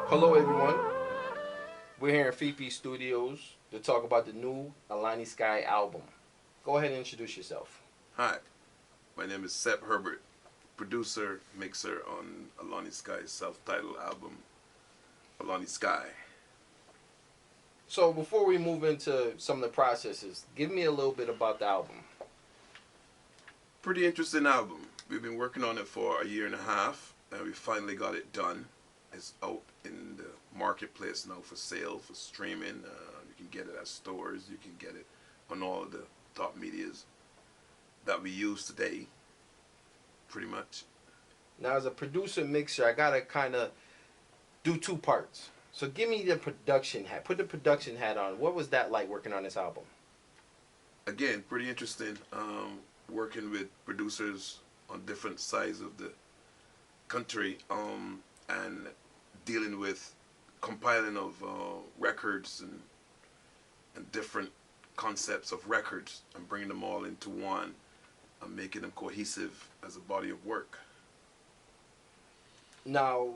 Hello, everyone. We're here in Fifi Studios to talk about the new Alani Skye album. Go ahead and introduce yourself. Hi, my name is Sepp Herbert, producer, mixer on Alani Skye's self-titled album, Alani Skye. So, before we move into some of the processes, give me a little bit about the album. Pretty interesting album. We've been working on it for a year and a half, and we finally got it done. It's out in the marketplace now for sale, for streaming. You can get it at stores. You can get it on all of the top medias that we use today, pretty much. Now, as a producer mixer, I gotta kind of do two parts. So, give me the production hat. Put the production hat on. What was that like working on this album? Again, pretty interesting. Working with producers on different sides of the country, and dealing with compiling of records and different concepts of records and bringing them all into one and making them cohesive as a body of work. Now,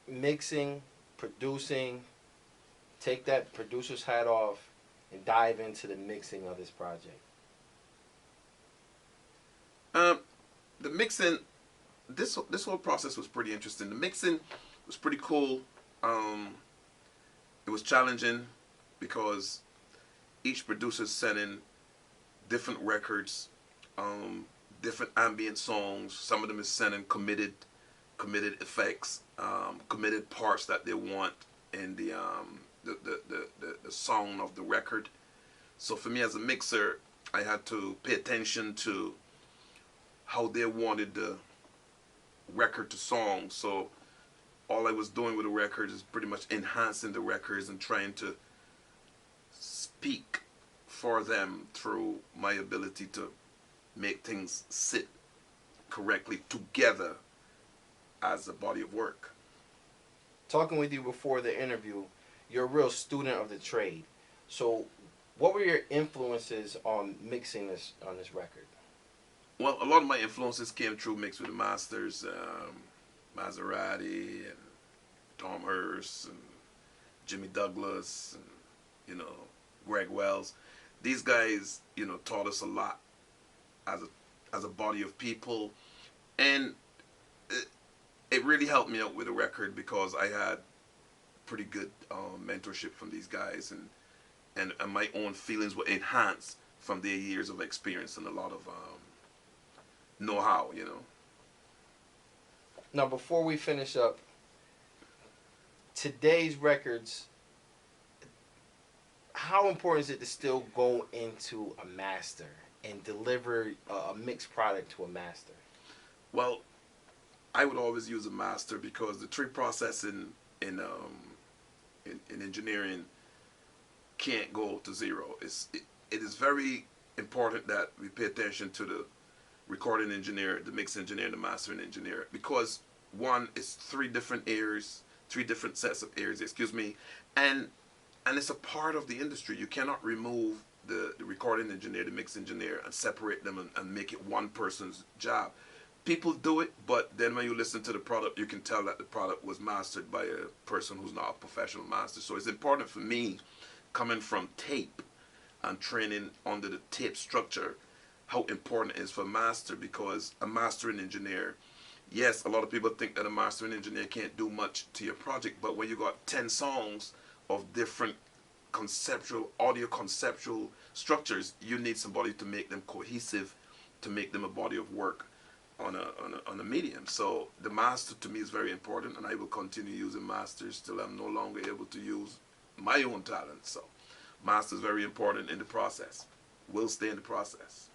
mixing, producing, take that producer's hat off and dive into the mixing of this project. Um, the mixing, this whole process was pretty interesting. The mixing was pretty cool. Um, it was challenging because each producer sent in different records, um, different ambient songs. Some of them is sending committed effects, committed parts that they want in the song of the record. So for me as a mixer, I had to pay attention to how they wanted the record to song. So all I was doing with the records is pretty much enhancing the records and trying to speak for them through my ability to make things sit correctly together as a body of work. Talking with you before the interview, you're a real student of the trade. So, what were your influences on mixing this on this record? Well, a lot of my influences came through mixed with the masters, Maserati and Tom Hurst and Jimmy Douglas and Greg Wells. These guys taught us a lot as a body of people, and it really helped me out with the record because I had pretty good mentorship from these guys, and my own feelings were enhanced from their years of experience and a lot of know-how. Now, before we finish up, today's records, how important is it to still go into a master and deliver a mixed product to a master? Well, I would always use a master because the tree processing in engineering can't go to zero. It is very important that we pay attention to the recording engineer, the mix engineer, the mastering engineer, because one is three different sets of ears, excuse me, and it's a part of the industry. You cannot remove the recording engineer, the mix engineer, and separate them and make it one person's job. People do it, but then when you listen to the product, you can tell that the product was mastered by a person who's not a professional master. So it's important for me, coming from tape and training under the tape structure, how important it is for master, because a mastering engineer, yes, a lot of people think that a mastering engineer can't do much to your project, but when you got 10 songs of different audio conceptual structures, you need somebody to make them cohesive, to make them a body of work on a medium. So the master to me is very important, and I will continue using masters till I'm no longer able to use my own talent. So master is very important in the process. Will stay in the process.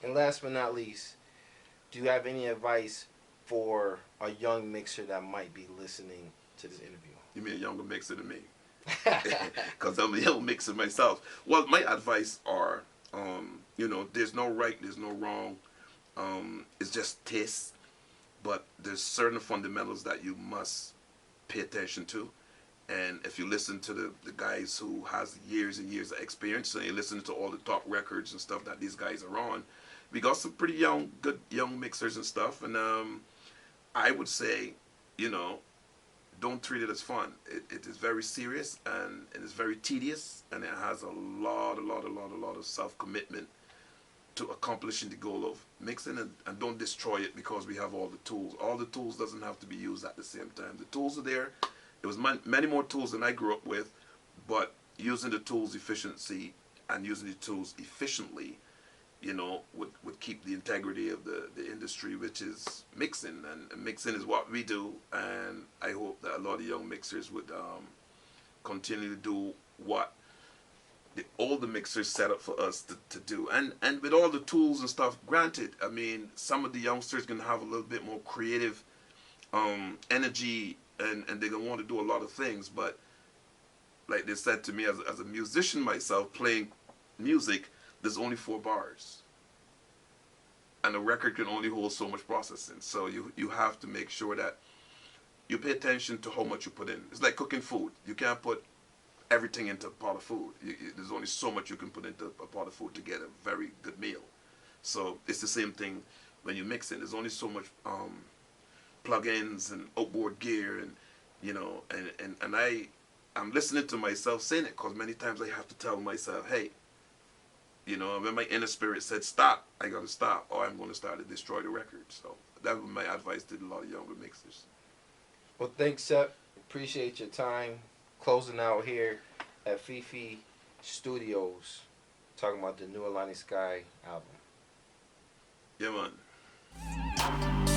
And last but not least, do you have any advice for a young mixer that might be listening to this interview? You mean a younger mixer than me? Because I'm a young mixer myself. Well, my advice are, there's no right, there's no wrong. It's just taste, but there's certain fundamentals that you must pay attention to. And if you listen to the guys who has years and years of experience, and you listen to all the top records and stuff that these guys are on, we got some pretty good young mixers and stuff. And I would say, you know, don't treat it as fun. It is very serious, and it is very tedious, and it has a lot of self-commitment to accomplishing the goal of mixing, and don't destroy it because we have all the tools. All the tools doesn't have to be used at the same time. The tools are there. It was many more tools than I grew up with, but using the tools efficiency and using the tools efficiently, would keep the integrity of the industry, which is mixing, and mixing is what we do. And I hope that a lot of young mixers would continue to do what the older mixers set up for us to do, and with all the tools and stuff. Granted, I mean, some of the youngsters can have a little bit more creative energy, and they're gonna want to do a lot of things, but like they said to me, as a musician myself, playing music, there's only 4 bars, and a record can only hold so much processing. So you have to make sure that you pay attention to how much you put in. It's like cooking food. You can't put everything into a pot of food. There's only so much you can put into a pot of food to get a very good meal. So it's the same thing when you're mixing. There's only so much plugins and outboard gear, and I'm listening to myself saying it, because many times I have to tell myself, hey, when my inner spirit said stop, I got to stop, or I'm going to start to destroy the record. So that was my advice to a lot of younger mixers. Well, thanks, Sepp. Appreciate your time. Closing out here at Fifi Studios, talking about the new Alani Skye album. Yeah, man.